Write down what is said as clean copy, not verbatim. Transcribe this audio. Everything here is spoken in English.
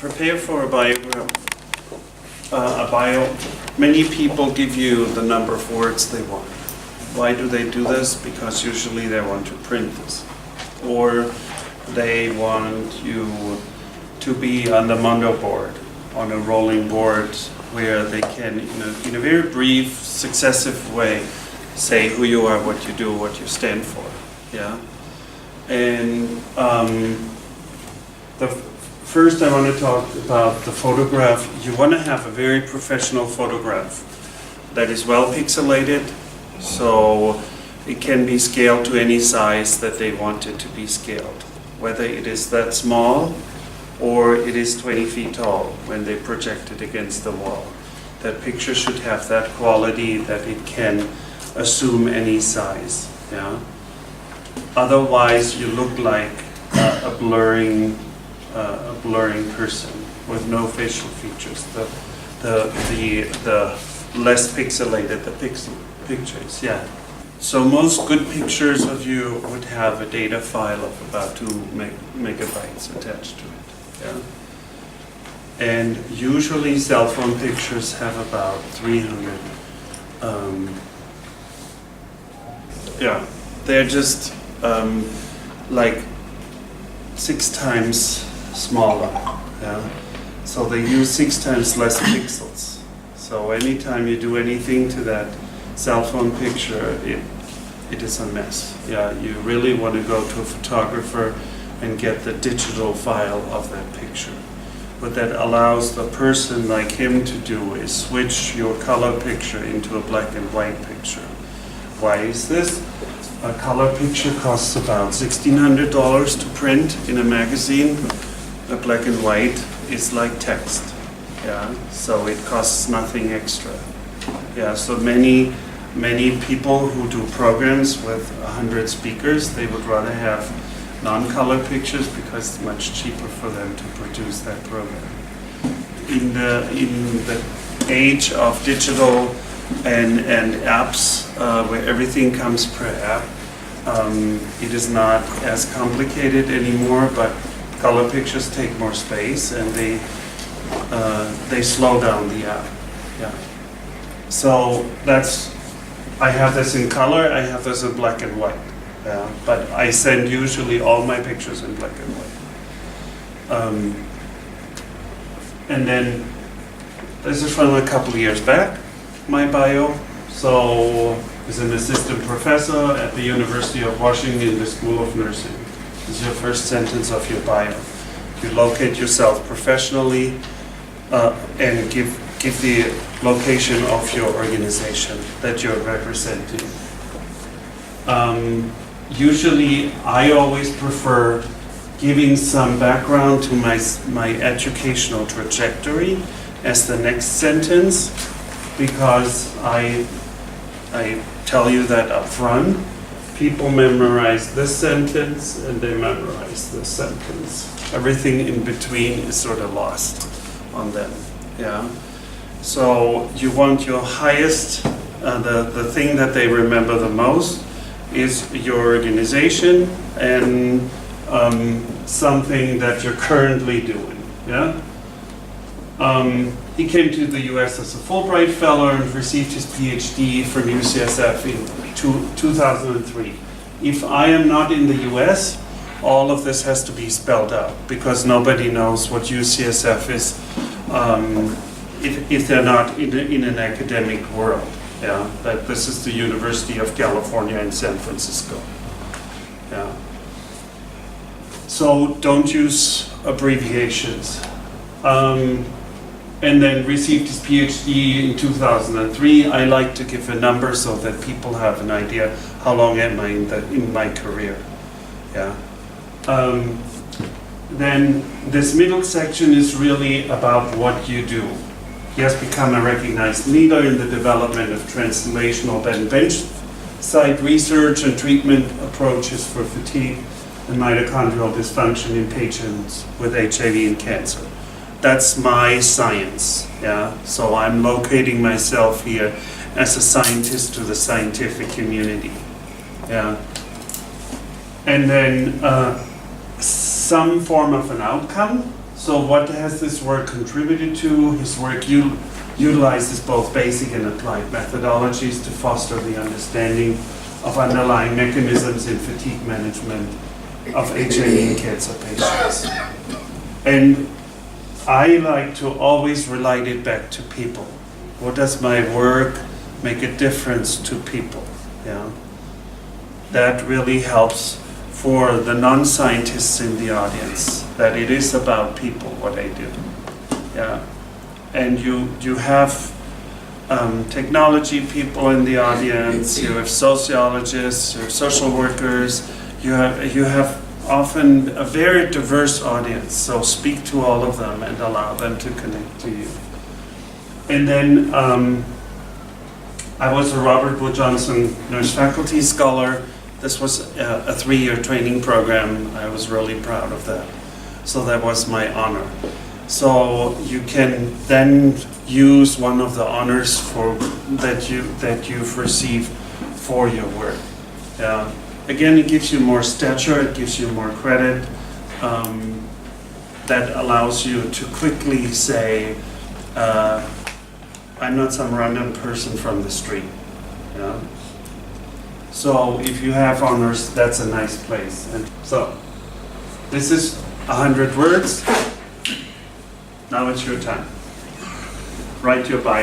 prepare for a bio, many people give you the number of words they want. Why do they do this? Because usually they want to print this. Or they want you to be on the Mondo board, on a rolling board, where they can, in a very brief, successive way, say who you are, what you do, what you stand for. Yeah. And first I want to talk about the photograph. You want to have a very professional photograph that is well pixelated, so it can be scaled to any size that they want it to be scaled. Whether it is that small or it is 20 feet tall when they project it against the wall. That picture should have that quality that it can assume any size. Yeah. Otherwise, you look like a blurring person with no facial features. The less pixelated the pictures. Yeah. So most good pictures of you would have a data file of about 2 megabytes attached to it. Yeah. And usually cell phone pictures have about 300. Yeah, they're just like 6 times smaller. Yeah. So they use 6 times less pixels. So anytime you do anything to that cell phone picture, it is a mess. Yeah, you really want to go to a photographer and get the digital file of that picture. What that allows the person like him to do is switch your color picture into a black and white picture. Why is this? A color picture costs about $1,600 to print in a magazine. A black and white is like text. Yeah, so it costs nothing extra. Yeah, so many people who do programs with 100 speakers, they would rather have non-color pictures because it's much cheaper for them to produce that program. In the age of digital and apps, where everything comes per app, it is not as complicated anymore, but color pictures take more space and they slow down the app. Yeah. So I have this in color, I have this in black and white. Yeah, but I send usually all my pictures in black and white. And then this is from a couple of years back, my bio. So as an assistant professor at the University of Washington in the School of Nursing. This is your first sentence of your bio. You locate yourself professionally and give the location of your organization that you're representing. Usually, I always prefer giving some background to my educational trajectory as the next sentence, because I tell you that up front. People memorize this sentence and they memorize this sentence. Everything in between is sort of lost on them. Yeah. So you want your highest, the thing that they remember the most is your organization and something that you're currently doing. Yeah. He came to the U.S. as a Fulbright Fellow and received his PhD from UCSF in 2003. If I am not in the U.S., all of this has to be spelled out because nobody knows what UCSF is if they're not in an academic world. Yeah, that this is the University of California in San Francisco. Yeah. So don't use abbreviations. And then received his PhD in 2003. I like to give a number so that people have an idea how long am I in my career. Yeah. Then this middle section is really about what you do. He has become a recognized leader in the development of translational bench-side research and treatment approaches for fatigue and mitochondrial dysfunction in patients with HIV and cancer. That's my science. Yeah. So I'm locating myself here as a scientist to the scientific community. Yeah. And then some form of an outcome. So what has this work contributed to? His work utilizes both basic and applied methodologies to foster the understanding of underlying mechanisms in fatigue management of HIV and cancer patients. And I like to always relate it back to people. What does my work make a difference to people? Yeah. That really helps for the non-scientists in the audience, that it is about people, what I do. Yeah. And you have technology people in the audience, you have sociologists, you have social workers, you have often a very diverse audience, so speak to all of them and allow them to connect to you. And then I was a Robert Wood Johnson Nurse Faculty Scholar. This was a 3-year training program. I was really proud of that. So that was my honor. So you can then use one of the honors that you've received for your work. Again, it gives you more stature, it gives you more credit. That allows you to quickly say, I'm not some random person from the street. Yeah? So if you have honors, that's a nice place. And so this is 100 words. Now it's your time. Write your bio.